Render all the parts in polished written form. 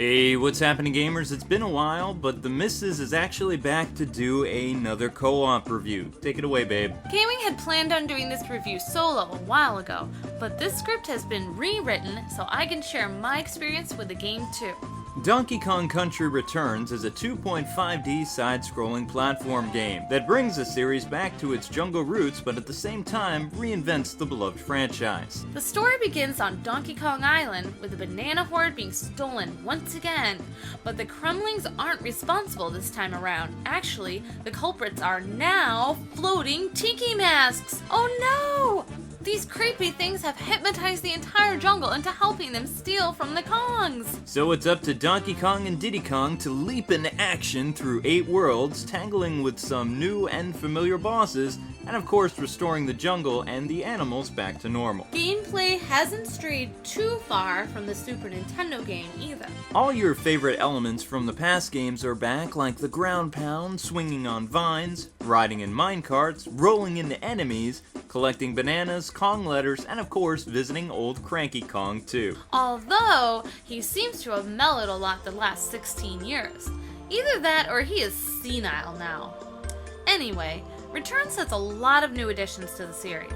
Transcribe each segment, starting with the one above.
Hey, what's happening, gamers? It's been a while, but the missus is actually back to do another co-op review. Take it away, babe. Gaming had planned on doing this review solo a while ago, but this script has been rewritten so I can share my experience with the game too. Donkey Kong Country Returns is a 2.5D side-scrolling platform game that brings the series back to its jungle roots, but at the same time reinvents the beloved franchise. The story begins on Donkey Kong Island with the banana horde being stolen once again. But the Kremlings aren't responsible this time around. Actually, the culprits are now floating tiki masks! Oh no! These creepy things have hypnotized the entire jungle into helping them steal from the Kongs! So it's up to Donkey Kong and Diddy Kong to leap into action through 8 worlds, tangling with some new and familiar bosses, and of course restoring the jungle and the animals back to normal. Gameplay hasn't strayed too far from the Super Nintendo game either. All your favorite elements from the past games are back, like the ground pound, swinging on vines, riding in minecarts, rolling into enemies, collecting bananas, Kong letters, and of course visiting old Cranky Kong too. Although, he seems to have mellowed a lot the last 16 years. Either that or he is senile now. Anyway, Returns has a lot of new additions to the series.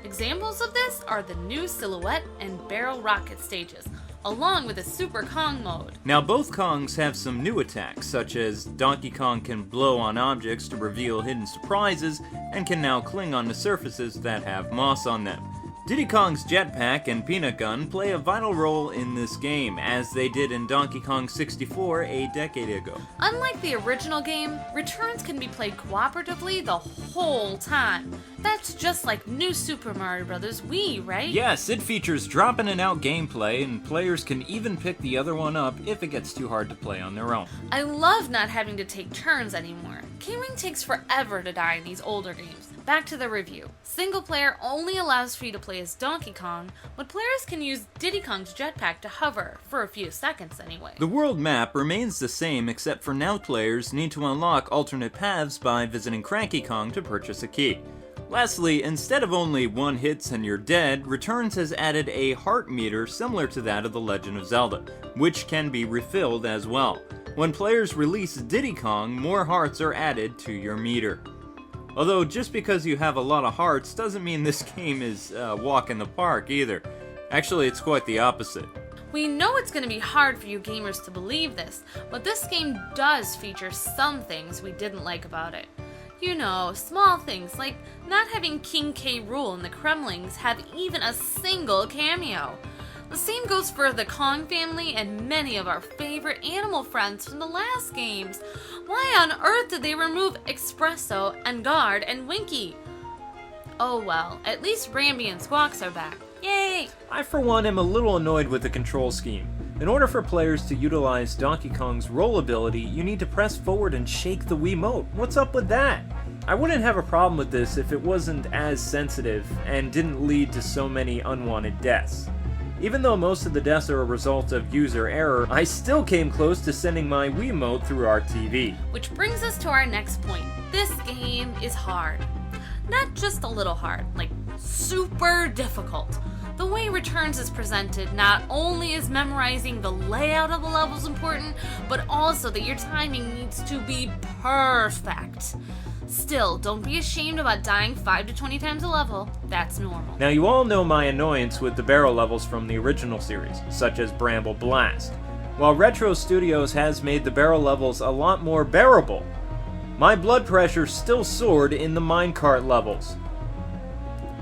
Examples of this are the new Silhouette and Barrel Rocket stages, along with a Super Kong mode. Now both Kongs have some new attacks, such as Donkey Kong can blow on objects to reveal hidden surprises, and can now cling onto surfaces that have moss on them. Diddy Kong's jetpack and peanut gun play a vital role in this game, as they did in Donkey Kong 64 a decade ago. Unlike the original game, Returns can be played cooperatively the whole time. That's just like New Super Mario Bros. Wii, right? Yes, it features drop in and out gameplay, and players can even pick the other one up if it gets too hard to play on their own. I love not having to take turns anymore. Gaming takes forever to die in these older games. Back to the review. Single player only allows for you to play as Donkey Kong, but players can use Diddy Kong's jetpack to hover, for a few seconds anyway. The world map remains the same, except for now players need to unlock alternate paths by visiting Cranky Kong to purchase a key. Lastly, instead of only one hits and you're dead, Returns has added a heart meter similar to that of The Legend of Zelda, which can be refilled as well. When players release Diddy Kong, more hearts are added to your meter. Although just because you have a lot of hearts doesn't mean this game is a walk in the park either. Actually, it's quite the opposite. We know it's going to be hard for you gamers to believe this, but this game does feature some things we didn't like about it. You know, small things like not having King K. Rool and the Kremlings have even a single cameo. The same goes for the Kong family and many of our favorite animal friends from the last games. Why on earth did they remove Espresso and Guard and Winky? Oh well, at least Rambi and Squawks are back. Yay! I for one am a little annoyed with the control scheme. In order for players to utilize Donkey Kong's roll ability, you need to press forward and shake the Wiimote. What's up with that? I wouldn't have a problem with this if it wasn't as sensitive and didn't lead to so many unwanted deaths. Even though most of the deaths are a result of user error, I still came close to sending my Wiimote through our TV. Which brings us to our next point. This game is hard. Not just a little hard, like super difficult. The way Returns is presented not only is memorizing the layout of the levels important, but also that your timing needs to be perfect. Still, don't be ashamed about dying 5 to 20 times a level. That's normal. Now you all know my annoyance with the barrel levels from the original series, such as Bramble Blast. While Retro Studios has made the barrel levels a lot more bearable, my blood pressure still soared in the minecart levels.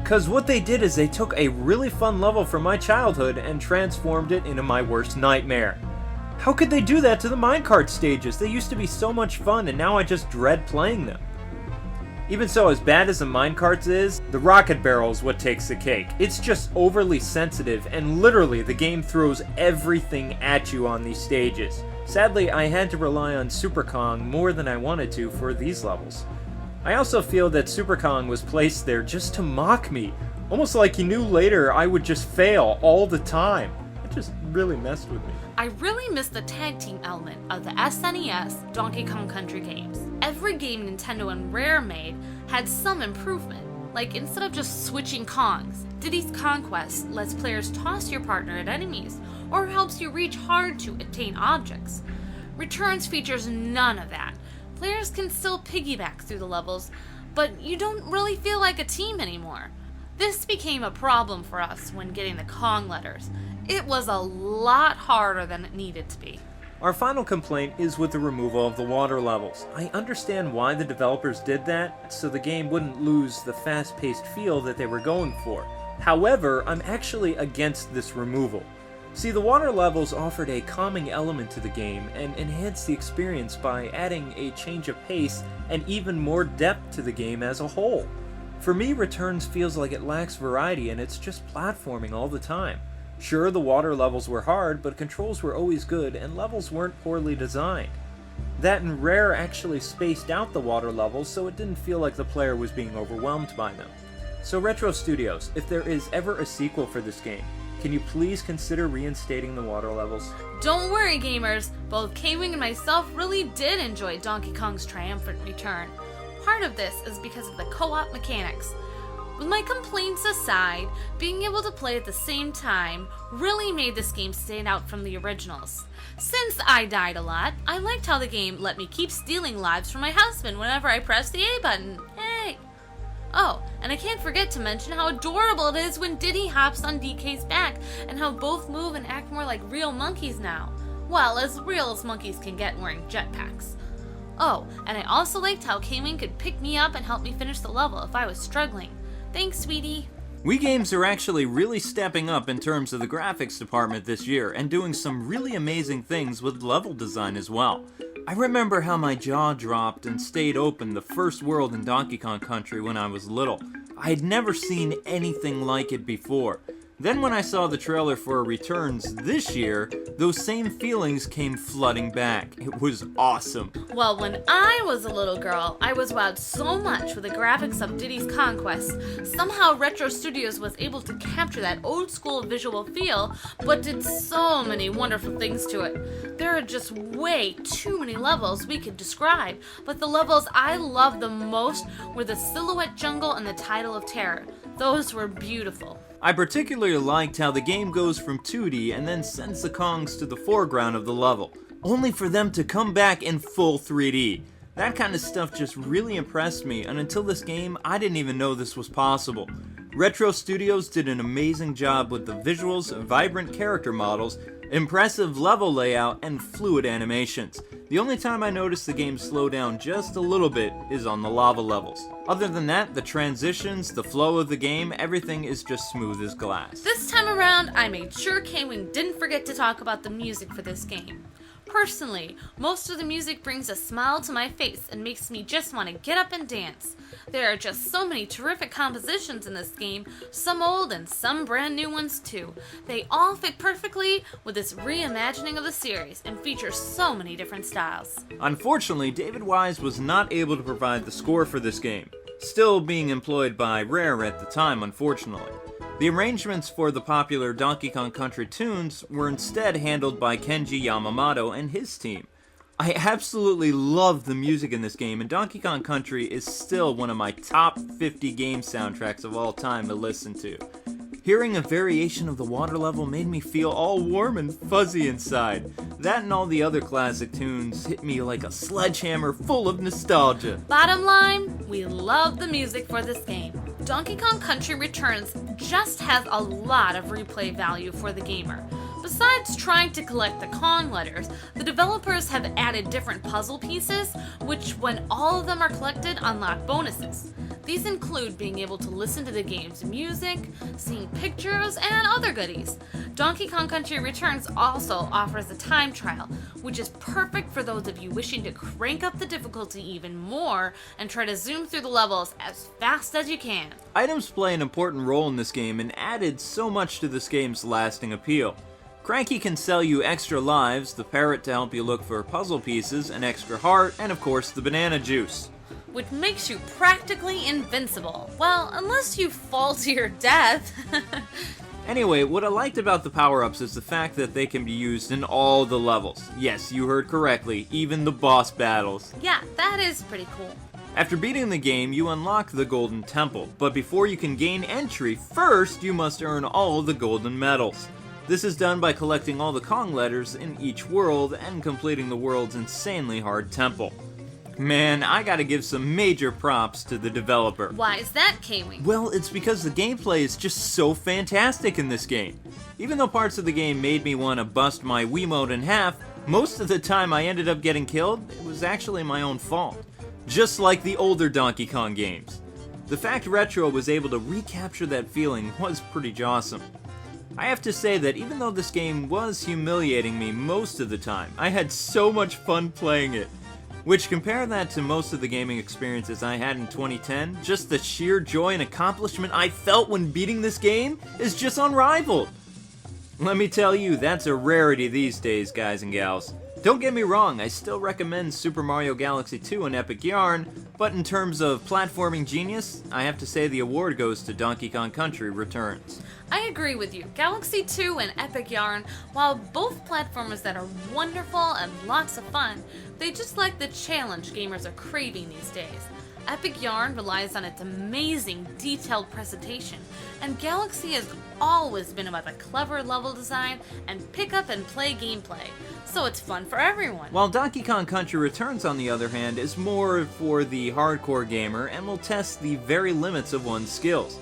Cause what they did is they took a really fun level from my childhood and transformed it into my worst nightmare. How could they do that to the minecart stages? They used to be so much fun, and now I just dread playing them. Even so, as bad as the minecarts is, the rocket barrel is what takes the cake. It's just overly sensitive, and literally the game throws everything at you on these stages. Sadly, I had to rely on Super Kong more than I wanted to for these levels. I also feel that Super Kong was placed there just to mock me, almost like he knew later I would just fail all the time. It just really messed with me. I really miss the tag team element of the SNES Donkey Kong Country games. Every game Nintendo and Rare made had some improvement. Like, instead of just switching Kongs, Diddy's Conquest lets players toss your partner at enemies, or helps you reach hard to attain objects. Returns features none of that. Players can still piggyback through the levels, but you don't really feel like a team anymore. This became a problem for us when getting the Kong letters. It was a lot harder than it needed to be. Our final complaint is with the removal of the water levels. I understand why the developers did that, so the game wouldn't lose the fast-paced feel that they were going for. However, I'm actually against this removal. See, the water levels offered a calming element to the game and enhanced the experience by adding a change of pace and even more depth to the game as a whole. For me, Returns feels like it lacks variety and it's just platforming all the time. Sure, the water levels were hard, but controls were always good and levels weren't poorly designed. That and Rare actually spaced out the water levels so it didn't feel like the player was being overwhelmed by them. So Retro Studios, if there is ever a sequel for this game, can you please consider reinstating the water levels? Don't worry, gamers. Both K-Wing and myself really did enjoy Donkey Kong's triumphant return. Part of this is because of the co-op mechanics. With my complaints aside, being able to play at the same time really made this game stand out from the originals. Since I died a lot, I liked how the game let me keep stealing lives from my husband whenever I pressed the A button. Hey! Oh, and I can't forget to mention how adorable it is when Diddy hops on DK's back, and how both move and act more like real monkeys now. Well, as real as monkeys can get wearing jetpacks. Oh, and I also liked how K-Wing could pick me up and help me finish the level if I was struggling. Thanks, sweetie. Wii Games are actually really stepping up in terms of the graphics department this year and doing some really amazing things with level design as well. I remember how my jaw dropped and stayed open the first world in Donkey Kong Country when I was little. I had never seen anything like it before. Then when I saw the trailer for Returns this year, those same feelings came flooding back. It was awesome. Well, when I was a little girl, I was wowed so much with the graphics of Diddy's Conquest. Somehow Retro Studios was able to capture that old school visual feel, but did so many wonderful things to it. There are just way too many levels we could describe, but the levels I loved the most were the Silhouette Jungle and the Title of Terror. Those were beautiful. I particularly liked how the game goes from 2D and then sends the Kongs to the foreground of the level, only for them to come back in full 3D. That kind of stuff just really impressed me, and until this game, I didn't even know this was possible. Retro Studios did an amazing job with the visuals, vibrant character models, impressive level layout, and fluid animations. The only time I noticed the game slow down just a little bit is on the lava levels. Other than that, the transitions, the flow of the game, everything is just smooth as glass. This time around, I made sure K-Wing didn't forget to talk about the music for this game. Personally, most of the music brings a smile to my face and makes me just want to get up and dance. There are just so many terrific compositions in this game, some old and some brand new ones too. They all fit perfectly with this reimagining of the series and feature so many different styles. Unfortunately, David Wise was not able to provide the score for this game, still being employed by Rare at the time, unfortunately. The arrangements for the popular Donkey Kong Country tunes were instead handled by Kenji Yamamoto and his team. I absolutely love the music in this game, and Donkey Kong Country is still one of my top 50 game soundtracks of all time to listen to. Hearing a variation of the water level made me feel all warm and fuzzy inside. That and all the other classic tunes hit me like a sledgehammer full of nostalgia. Bottom line, we love the music for this game. Donkey Kong Country Returns just has a lot of replay value for the gamer. Besides trying to collect the Kong letters, the developers have added different puzzle pieces, which when all of them are collected unlock bonuses. These include being able to listen to the game's music, seeing pictures, and other goodies. Donkey Kong Country Returns also offers a time trial, which is perfect for those of you wishing to crank up the difficulty even more and try to zoom through the levels as fast as you can. Items play an important role in this game and added so much to this game's lasting appeal. Cranky can sell you extra lives, the parrot to help you look for puzzle pieces, an extra heart, and of course the banana juice. Which makes you practically invincible. Well, unless you fall to your death. Anyway, what I liked about the power-ups is the fact that they can be used in all the levels. Yes, you heard correctly, even the boss battles. Yeah, that is pretty cool. After beating the game, you unlock the Golden Temple, but before you can gain entry, first you must earn all the golden medals. This is done by collecting all the Kong letters in each world and completing the world's insanely hard temple. Man, I gotta give some major props to the developer. Why is that, K-Wing? Well, it's because the gameplay is just so fantastic in this game. Even though parts of the game made me want to bust my Wiimote in half, most of the time I ended up getting killed, it was actually my own fault. Just like the older Donkey Kong games. The fact Retro was able to recapture that feeling was pretty awesome. I have to say that even though this game was humiliating me most of the time, I had so much fun playing it. Which, compare that to most of the gaming experiences I had in 2010, just the sheer joy and accomplishment I felt when beating this game is just unrivaled. Let me tell you, that's a rarity these days, guys and gals. Don't get me wrong, I still recommend Super Mario Galaxy 2 and Epic Yarn, but in terms of platforming genius, I have to say the award goes to Donkey Kong Country Returns. I agree with you. Galaxy 2 and Epic Yarn, while both platformers that are wonderful and lots of fun, they just lack the challenge gamers are craving these days. Epic Yarn relies on its amazing detailed presentation, and Galaxy has always been about a clever level design and pick up and play gameplay, so it's fun for everyone. While Donkey Kong Country Returns, on the other hand, is more for the hardcore gamer and will test the very limits of one's skills.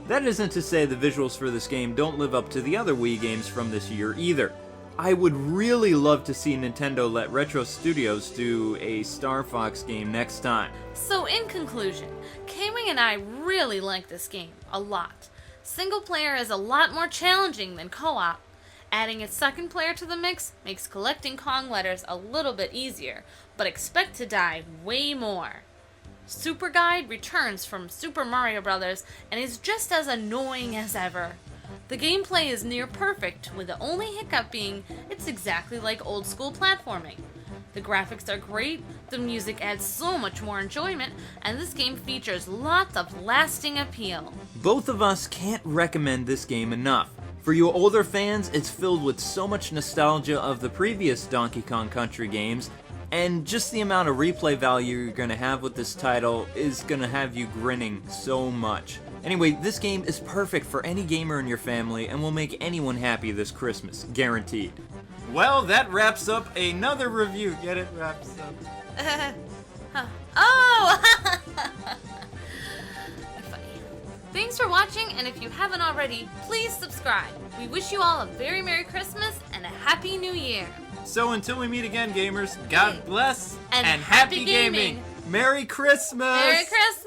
That isn't to say the visuals for this game don't live up to the other Wii games from this year either. I would really love to see Nintendo let Retro Studios do a Star Fox game next time. So in conclusion, K-Wing and I really like this game a lot. Single player is a lot more challenging than co-op. Adding a second player to the mix makes collecting Kong letters a little bit easier, but expect to die way more. Super Guide returns from Super Mario Bros. And is just as annoying as ever. The gameplay is near perfect, with the only hiccup being it's exactly like old school platforming. The graphics are great, the music adds so much more enjoyment, and this game features lots of lasting appeal. Both of us can't recommend this game enough. For you older fans, it's filled with so much nostalgia of the previous Donkey Kong Country games, and just the amount of replay value you're going to have with this title is going to have you grinning so much. Anyway, this game is perfect for any gamer in your family and will make anyone happy this Christmas, guaranteed. Well, that wraps up another review. Get it? Wraps up. Oh! Funny. Thanks for watching, and if you haven't already, please subscribe. We wish you all a very Merry Christmas and a Happy New Year. So until we meet again, gamers, God bless and happy gaming. Merry Christmas! Merry Christmas!